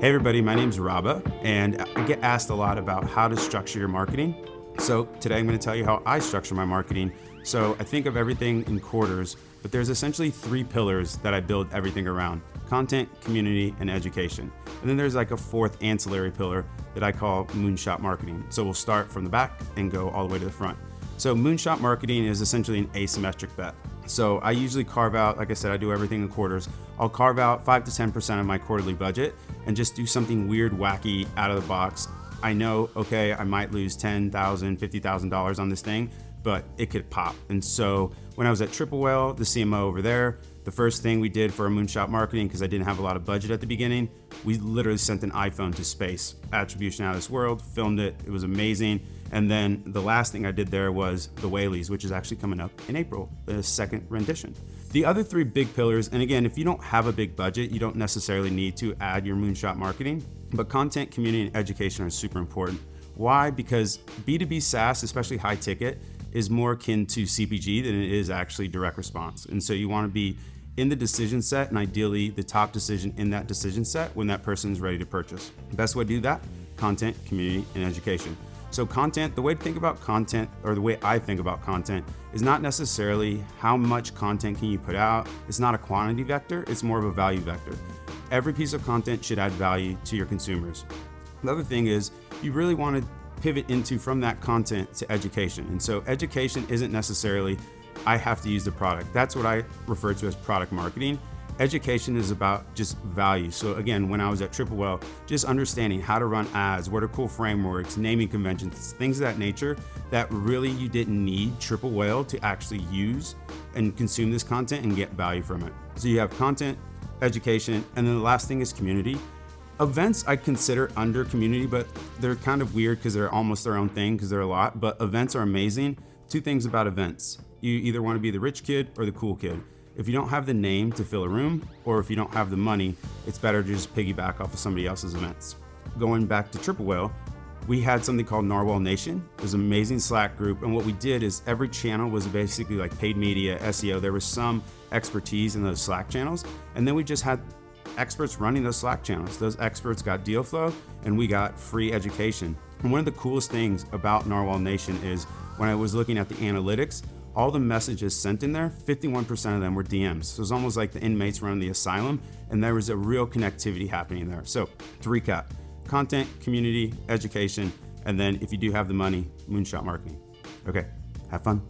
Hey everybody, my name's Raba, and I get asked a lot about how to structure your marketing. So today I'm going to tell you how I structure my marketing. So I think of everything in quarters, but there's essentially 3 pillars that I build everything around: content, community, and education. And then there's like a 4th ancillary pillar that I call Moonshot Marketing. So we'll start from the back and go all the way to the front. So Moonshot Marketing is essentially an asymmetric bet. So I usually carve out, like I said, I do everything in quarters. I'll carve out 5 to 10% of my quarterly budget and just do something weird, wacky, out of the box. I know, okay, I might lose $10,000, $50,000 on this thing, but it could pop. And so when I was at Triple Whale, the CMO over there, the first thing we did for our Moonshot Marketing, because I didn't have a lot of budget at the beginning, we literally sent an iPhone to space. Attribution out of this world, filmed it, it was amazing. And then the last thing I did there was the Whaleys, which is actually coming up in April, the 2nd rendition. The other 3 big pillars, and again, if you don't have a big budget, you don't necessarily need to add your Moonshot Marketing, but content, community, and education are super important. Why? Because B2B SaaS, especially high ticket, is more akin to CPG than it is actually direct response. And so you want to be in the decision set, and ideally the top decision in that decision set when that person is ready to purchase. The best way to do that: content, community, and education. So content, the way to think about content, or the way I think about content, is not necessarily how much content can you put out. It's not a quantity vector, it's more of a value vector. Every piece of content should add value to your consumers. The other thing is you really want to pivot into from that content to education. And so education isn't necessarily, I have to use the product. That's what I refer to as product marketing. Education is about just value. So again, when I was at Triple Whale, just understanding how to run ads, what are cool frameworks, naming conventions, things of that nature that really you didn't need Triple Whale to actually use and consume this content and get value from it. So you have content, education, and then the last thing is community. Events I consider under community, but they're kind of weird because they're almost their own thing because they're a lot, but events are amazing. 2 things about events: you either want to be the rich kid or the cool kid. If you don't have the name to fill a room, or if you don't have the money, it's better to just piggyback off of somebody else's events. Going back to Triple Whale, we had something called Narwhal Nation. It was an amazing Slack group, and what we did is every channel was basically like paid media, SEO. There was some expertise in those Slack channels, and then we just had experts running those Slack channels. Those experts got deal flow, and we got free education. And one of the coolest things about Narwhal Nation is when I was looking at the analytics, all the messages sent in there, 51% of them were DMs. So it was almost like the inmates running the asylum, and there was a real connectivity happening there. So to recap: content, community, education, and then if you do have the money, Moonshot Marketing. Okay, have fun.